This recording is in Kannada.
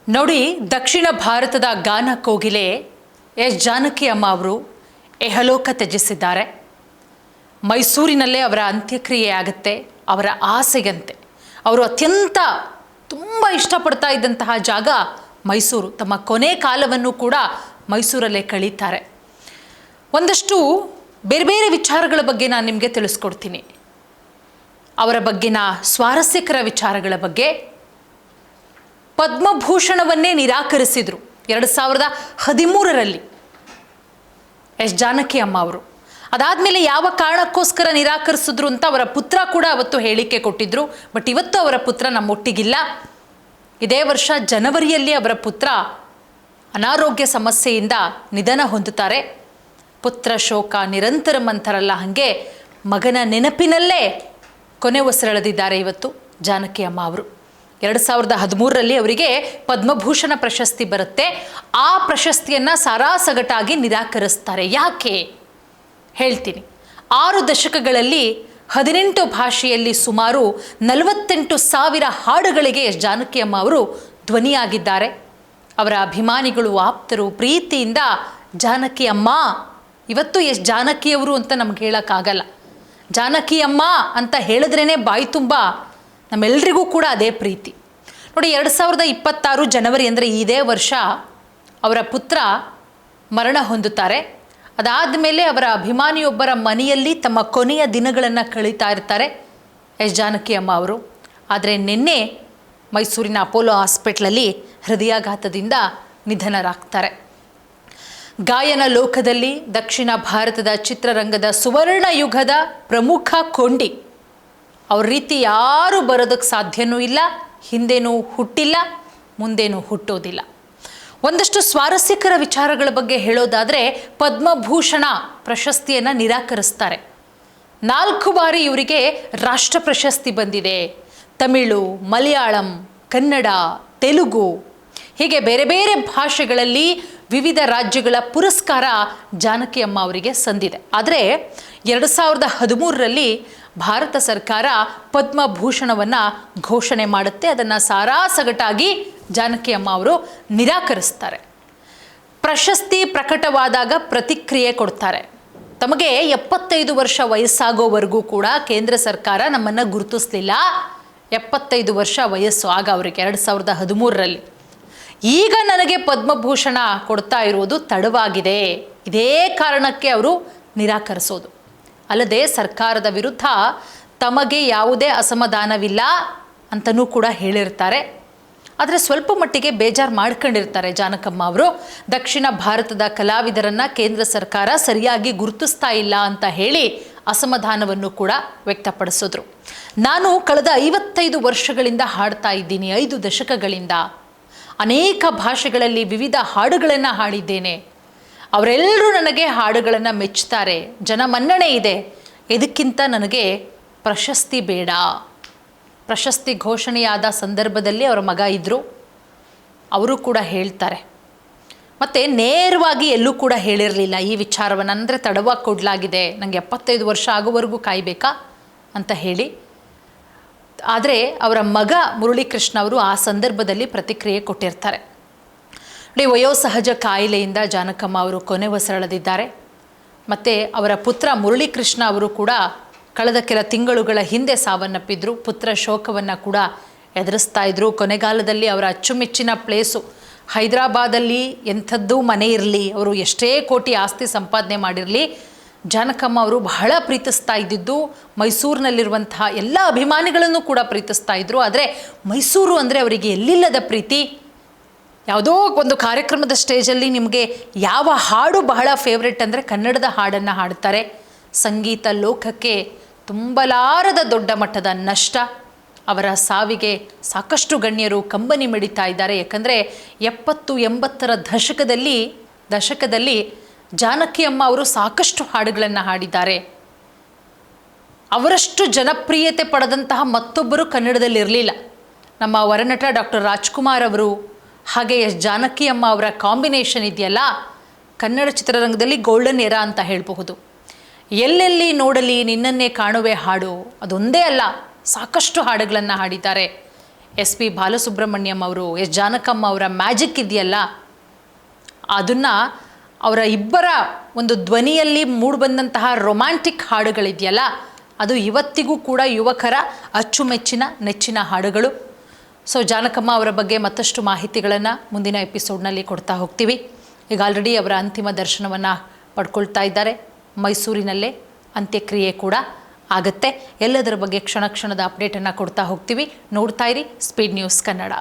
ನೋಡಿ, ದಕ್ಷಿಣ ಭಾರತದ ಗಾನ ಕೋಗಿಲೆ ಎಸ್ ಜಾನಕಿ ಅಮ್ಮ ಅವರು ಎಹಲೋಕ ತ್ಯಜಿಸಿದ್ದಾರೆ. ಮೈಸೂರಿನಲ್ಲೇ ಅವರ ಅಂತ್ಯಕ್ರಿಯೆ ಆಗುತ್ತೆ. ಅವರ ಆಸೆಯಂತೆ ಅವರು ಅತ್ಯಂತ ತುಂಬ ಇಷ್ಟಪಡ್ತಾ ಇದ್ದಂತಹ ಜಾಗ ಮೈಸೂರು. ತಮ್ಮ ಕೊನೆ ಕಾಲವನ್ನು ಕೂಡ ಮೈಸೂರಲ್ಲೇ ಕಳೀತಾರೆ. ಒಂದಷ್ಟು ಬೇರೆ ಬೇರೆ ವಿಚಾರಗಳ ಬಗ್ಗೆ ನಾನು ನಿಮಗೆ ತಿಳಿಸ್ಕೊಡ್ತೀನಿ. ಅವರ ಬಗ್ಗೆನ ಸ್ವಾರಸ್ಯಕರ ವಿಚಾರಗಳ ಬಗ್ಗೆ. ಪದ್ಮಭೂಷಣವನ್ನೇ ನಿರಾಕರಿಸಿದರು 2013ರಲ್ಲಿ ಎಸ್ ಜಾನಕಿ ಅಮ್ಮ ಅವರು. ಅದಾದಮೇಲೆ ಯಾವ ಕಾರಣಕ್ಕೋಸ್ಕರ ನಿರಾಕರಿಸಿದ್ರು ಅಂತ ಅವರ ಪುತ್ರ ಕೂಡ ಅವತ್ತು ಹೇಳಿಕೆ ಕೊಟ್ಟಿದ್ರು. ಬಟ್ ಇವತ್ತು ಅವರ ಪುತ್ರ ನಮ್ಮೊಟ್ಟಿಗಿಲ್ಲ. ಇದೇ ವರ್ಷ ಜನವರಿಯಲ್ಲಿ ಅವರ ಪುತ್ರ ಅನಾರೋಗ್ಯ ಸಮಸ್ಯೆಯಿಂದ ನಿಧನ ಹೊಂದುತ್ತಾರೆ. ಪುತ್ರ ಶೋಕ ನಿರಂತರ ಅಂತಾರಲ್ಲ, ಹಾಗೆ ಮಗನ ನೆನಪಿನಲ್ಲೇ ಕೊನೆ ಉಸಿರೆಳೆದಿದ್ದಾರೆ ಇವತ್ತು ಜಾನಕಿ ಅಮ್ಮ ಅವರು. 2013ರಲ್ಲಿ ಅವರಿಗೆ ಪದ್ಮಭೂಷಣ ಪ್ರಶಸ್ತಿ ಬರುತ್ತೆ. ಆ ಪ್ರಶಸ್ತಿಯನ್ನು ಸಾರಾಸಗಟಾಗಿ ನಿರಾಕರಿಸ್ತಾರೆ. ಯಾಕೆ ಹೇಳ್ತೀನಿ. 6 ದಶಕಗಳಲ್ಲಿ 18 ಭಾಷೆಯಲ್ಲಿ ಸುಮಾರು 48,000 ಹಾಡುಗಳಿಗೆ ಎಸ್ ಜಾನಕಿ ಅಮ್ಮ ಅವರು ಧ್ವನಿಯಾಗಿದ್ದಾರೆ. ಅವರ ಅಭಿಮಾನಿಗಳು, ಆಪ್ತರು ಪ್ರೀತಿಯಿಂದ ಜಾನಕಿ ಅಮ್ಮ, ಇವತ್ತು ಎಸ್ ಜಾನಕಿಯವರು ಅಂತ ನಮ್ಗೆ ಹೇಳೋಕ್ಕಾಗಲ್ಲ. ಜಾನಕಿ ಅಮ್ಮ ಅಂತ ಹೇಳಿದ್ರೇ ಬಾಯಿ ತುಂಬ ನಮ್ಮೆಲ್ಲರಿಗೂ ಕೂಡ ಅದೇ ಪ್ರೀತಿ. ನೋಡಿ, 2026 ಜನವರಿ ಅಂದರೆ ಇದೇ ವರ್ಷ ಅವರ ಪುತ್ರ ಮರಣ ಹೊಂದುತ್ತಾರೆ. ಅದಾದಮೇಲೆ ಅವರ ಅಭಿಮಾನಿಯೊಬ್ಬರ ಮನೆಯಲ್ಲಿ ತಮ್ಮ ಕೊನೆಯ ದಿನಗಳನ್ನು ಕಳೀತಾ ಇರ್ತಾರೆ ಎಸ್ ಜಾನಕಿ ಅಮ್ಮ ಅವರು. ಆದರೆ ನಿನ್ನೆ ಮೈಸೂರಿನ ಅಪೋಲೋ ಹಾಸ್ಪಿಟ್ಲಲ್ಲಿ ಹೃದಯಾಘಾತದಿಂದ ನಿಧನರಾಗ್ತಾರೆ. ಗಾಯನ ಲೋಕದಲ್ಲಿ ದಕ್ಷಿಣ ಭಾರತದ ಚಿತ್ರರಂಗದ ಸುವರ್ಣ ಯುಗದ ಪ್ರಮುಖ ಕೊಂಡಿ. ಅವ್ರ ರೀತಿ ಯಾರೂ ಬರೋದಕ್ಕೆ ಸಾಧ್ಯನೂ ಇಲ್ಲ, ಹಿಂದೇನೂ ಹುಟ್ಟಿಲ್ಲ, ಮುಂದೇನೂ ಹುಟ್ಟೋದಿಲ್ಲ. ಒಂದಷ್ಟು ಸ್ವಾರಸ್ಯಕರ ವಿಚಾರಗಳ ಬಗ್ಗೆ ಹೇಳೋದಾದರೆ, ಪದ್ಮಭೂಷಣ ಪ್ರಶಸ್ತಿಯನ್ನು ನಿರಾಕರಿಸ್ತಾರೆ. 4 ಬಾರಿ ಇವರಿಗೆ ರಾಷ್ಟ್ರ ಪ್ರಶಸ್ತಿ ಬಂದಿದೆ. ತಮಿಳು, ಮಲಯಾಳಂ, ಕನ್ನಡ, ತೆಲುಗು ಹೀಗೆ ಬೇರೆ ಬೇರೆ ಭಾಷೆಗಳಲ್ಲಿ ವಿವಿಧ ರಾಜ್ಯಗಳ ಪುರಸ್ಕಾರ ಜಾನಕಿ ಅಮ್ಮ ಅವರಿಗೆ ಸಂದಿದೆ. ಆದರೆ 2013ರಲ್ಲಿ ಭಾರತ ಸರ್ಕಾರ ಪದ್ಮಭೂಷಣವನ್ನು ಘೋಷಣೆ ಮಾಡುತ್ತೆ. ಅದನ್ನು ಸಾರಾಸಗಟಾಗಿ ಜಾನಕಿ ಅಮ್ಮ ಅವರು ನಿರಾಕರಿಸ್ತಾರೆ. ಪ್ರಶಸ್ತಿ ಪ್ರಕಟವಾದಾಗ ಪ್ರತಿಕ್ರಿಯೆ ಕೊಡ್ತಾರೆ. ತಮಗೆ 75 ವರ್ಷ ವಯಸ್ಸಾಗೋವರೆಗೂ ಕೂಡ ಕೇಂದ್ರ ಸರ್ಕಾರ ನಮ್ಮನ್ನು ಗುರುತಿಸಲಿಲ್ಲ. 75 ವರ್ಷ ವಯಸ್ಸು ಆಗ ಅವರಿಗೆ 2013ರಲ್ಲಿ. ಈಗ ನನಗೆ ಪದ್ಮಭೂಷಣ ಕೊಡ್ತಾ ಇರುವುದು ತಡವಾಗಿದೆ. ಇದೇ ಕಾರಣಕ್ಕೆ ಅವರು ನಿರಾಕರಿಸೋದು. ಅಲ್ಲದೆ ಸರ್ಕಾರದ ವಿರುದ್ಧ ತಮಗೆ ಯಾವುದೇ ಅಸಮಾಧಾನವಿಲ್ಲ ಅಂತಲೂ ಕೂಡ ಹೇಳಿರ್ತಾರೆ. ಆದರೆ ಸ್ವಲ್ಪ ಮಟ್ಟಿಗೆ ಬೇಜಾರು ಮಾಡ್ಕೊಂಡಿರ್ತಾರೆ ಜಾನಕಮ್ಮ ಅವರು. ದಕ್ಷಿಣ ಭಾರತದ ಕಲಾವಿದರನ್ನು ಕೇಂದ್ರ ಸರ್ಕಾರ ಸರಿಯಾಗಿ ಗುರುತಿಸ್ತಾ ಇಲ್ಲ ಅಂತ ಹೇಳಿ ಅಸಮಾಧಾನವನ್ನು ಕೂಡ ವ್ಯಕ್ತಪಡಿಸಿದ್ರು. ನಾನು ಕಳೆದ 55 ವರ್ಷಗಳಿಂದ ಹಾಡ್ತಾ ಇದ್ದೀನಿ, 5 ದಶಕಗಳಿಂದ ಅನೇಕ ಭಾಷೆಗಳಲ್ಲಿ ವಿವಿಧ ಹಾಡುಗಳನ್ನು ಹಾಡಿದ್ದೇನೆ. ಅವರೆಲ್ಲರೂ ನನಗೆ ಹಾಡುಗಳನ್ನು ಮೆಚ್ಚುತ್ತಾರೆ, ಜನಮನ್ನಣೆ ಇದೆ. ಇದಕ್ಕಿಂತ ನನಗೆ ಪ್ರಶಸ್ತಿ ಬೇಡ. ಪ್ರಶಸ್ತಿ ಘೋಷಣೆಯಾದ ಸಂದರ್ಭದಲ್ಲಿ ಅವರ ಮಗ ಇದ್ದರು, ಅವರು ಕೂಡ ಹೇಳ್ತಾರೆ. ಮತ್ತು ನೇರವಾಗಿ ಎಲ್ಲೂ ಕೂಡ ಹೇಳಿರಲಿಲ್ಲ ಈ ವಿಚಾರವನ್ನು. ಅಂದರೆ ತಡವಾಗಿ ಕೊಡಲಾಗಿದೆ, ನನಗೆ 75 ವರ್ಷ ಆಗೋವರೆಗೂ ಕಾಯಬೇಕಾ ಅಂತ ಹೇಳಿ. ಆದರೆ ಅವರ ಮಗ ಮುರಳೀಕೃಷ್ಣ ಅವರು ಆ ಸಂದರ್ಭದಲ್ಲಿ ಪ್ರತಿಕ್ರಿಯೆ ಕೊಟ್ಟಿರ್ತಾರೆ. ನೋಡಿ, ವಯೋಸಹಜ ಕಾಯಿಲೆಯಿಂದ ಜಾನಕಮ್ಮ ಅವರು ಕೊನೆ ಉಸಿರೆಳೆದಿದ್ದಾರೆ. ಮತ್ತು ಅವರ ಪುತ್ರ ಮುರಳೀಕೃಷ್ಣ ಅವರು ಕೂಡ ಕಳೆದ ಕೆಲ ತಿಂಗಳುಗಳ ಹಿಂದೆ ಸಾವನ್ನಪ್ಪಿದ್ರು. ಪುತ್ರ ಶೋಕವನ್ನು ಕೂಡ ಎದುರಿಸ್ತಾ ಇದ್ರು. ಕೊನೆಗಾಲದಲ್ಲಿ ಅವರ ಅಚ್ಚುಮೆಚ್ಚಿನ ಪ್ಲೇಸು ಹೈದರಾಬಾದಲ್ಲಿ ಎಂಥದ್ದೂ ಮನೆ ಇರಲಿ, ಅವರು ಎಷ್ಟೇ ಕೋಟಿ ಆಸ್ತಿ ಸಂಪಾದನೆ ಮಾಡಿರಲಿ, ಜಾನಕಮ್ಮ ಅವರು ಬಹಳ ಪ್ರೀತಿಸ್ತಾ ಇದ್ದಿದ್ದು ಮೈಸೂರಿನಲ್ಲಿರುವಂತಹ ಎಲ್ಲ ಅಭಿಮಾನಿಗಳನ್ನು ಕೂಡ ಪ್ರೀತಿಸ್ತಾ ಇದ್ದರು. ಆದರೆ ಮೈಸೂರು ಅಂದರೆ ಅವರಿಗೆ ಎಲ್ಲಿಲ್ಲದ ಪ್ರೀತಿ. ಯಾವುದೋ ಒಂದು ಕಾರ್ಯಕ್ರಮದ ಸ್ಟೇಜಲ್ಲಿ ನಿಮಗೆ ಯಾವ ಹಾಡು ಬಹಳ ಫೇವ್ರೆಟ್ ಅಂದರೆ ಕನ್ನಡದ ಹಾಡನ್ನು ಹಾಡ್ತಾರೆ. ಸಂಗೀತ ಲೋಕಕ್ಕೆ ತುಂಬಲಾರದ ದೊಡ್ಡ ಮಟ್ಟದ ನಷ್ಟ. ಅವರ ಸಾವಿಗೆ ಸಾಕಷ್ಟು ಗಣ್ಯರು ಕಂಬನಿ ಮಿಡಿತಾ ಇದ್ದಾರೆ. ಯಾಕಂದರೆ 70-80ರ ದಶಕದಲ್ಲಿ ಜಾನಕಿ ಅಮ್ಮ ಅವರು ಸಾಕಷ್ಟು ಹಾಡುಗಳನ್ನು ಹಾಡಿದ್ದಾರೆ. ಅವರಷ್ಟು ಜನಪ್ರಿಯತೆ ಪಡೆದಂತಹ ಮತ್ತೊಬ್ಬರು ಕನ್ನಡದಲ್ಲಿ ಇರಲಿಲ್ಲ. ನಮ್ಮ ವರನಟ ಡಾಕ್ಟರ್ ರಾಜ್ಕುಮಾರ್ ಅವರು ಹಾಗೆ ಎಸ್ ಜಾನಕಿ ಅಮ್ಮ ಅವರ ಕಾಂಬಿನೇಷನ್ ಇದೆಯಲ್ಲ, ಕನ್ನಡ ಚಿತ್ರರಂಗದಲ್ಲಿ ಗೋಲ್ಡನ್ ಎರಾ ಅಂತ ಹೇಳಬಹುದು. ಎಲ್ಲೆಲ್ಲಿ ನೋಡಲಿ ನಿನ್ನನ್ನೇ ಕಾಣುವೆ ಹಾಡು ಅದೊಂದೇ ಅಲ್ಲ, ಸಾಕಷ್ಟು ಹಾಡುಗಳನ್ನು ಹಾಡಿದ್ದಾರೆ. ಎಸ್ ಪಿ ಬಾಲಸುಬ್ರಹ್ಮಣ್ಯಂ ಅವರು, ಎಸ್ ಜಾನಕಮ್ಮ ಅವರ ಮ್ಯಾಜಿಕ್ ಇದೆಯಲ್ಲ, ಅದನ್ನು ಅವರ ಇಬ್ಬರ ಒಂದು ಧ್ವನಿಯಲ್ಲಿ ಮೂಡಿಬಂದಂತಹ ರೊಮ್ಯಾಂಟಿಕ್ ಹಾಡುಗಳಿದೆಯಲ್ಲ, ಅದು ಇವತ್ತಿಗೂ ಕೂಡ ಯುವಕರ ಅಚ್ಚುಮೆಚ್ಚಿನ ನೆಚ್ಚಿನ ಹಾಡುಗಳು. ಸೊ ಜಾನಕಮ್ಮ ಅವರ ಬಗ್ಗೆ ಮತ್ತಷ್ಟು ಮಾಹಿತಿಗಳನ್ನು ಮುಂದಿನ ಎಪಿಸೋಡ್ನಲ್ಲಿ ಕೊಡ್ತಾ ಹೋಗ್ತೀವಿ. ಈಗ ಆಲ್ರೆಡಿ ಅವರ ಅಂತಿಮ ದರ್ಶನವನ್ನು ಪಡ್ಕೊಳ್ತಾ ಇದ್ದಾರೆ. ಮೈಸೂರಿನಲ್ಲೇ ಅಂತ್ಯಕ್ರಿಯೆ ಕೂಡ ಆಗುತ್ತೆ. ಎಲ್ಲದರ ಬಗ್ಗೆ ಕ್ಷಣ ಕ್ಷಣದ ಅಪ್ಡೇಟನ್ನು ಕೊಡ್ತಾ ಹೋಗ್ತೀವಿ. ನೋಡ್ತಾ ಇರಿ ಸ್ಪೀಡ್ ನ್ಯೂಸ್ ಕನ್ನಡ.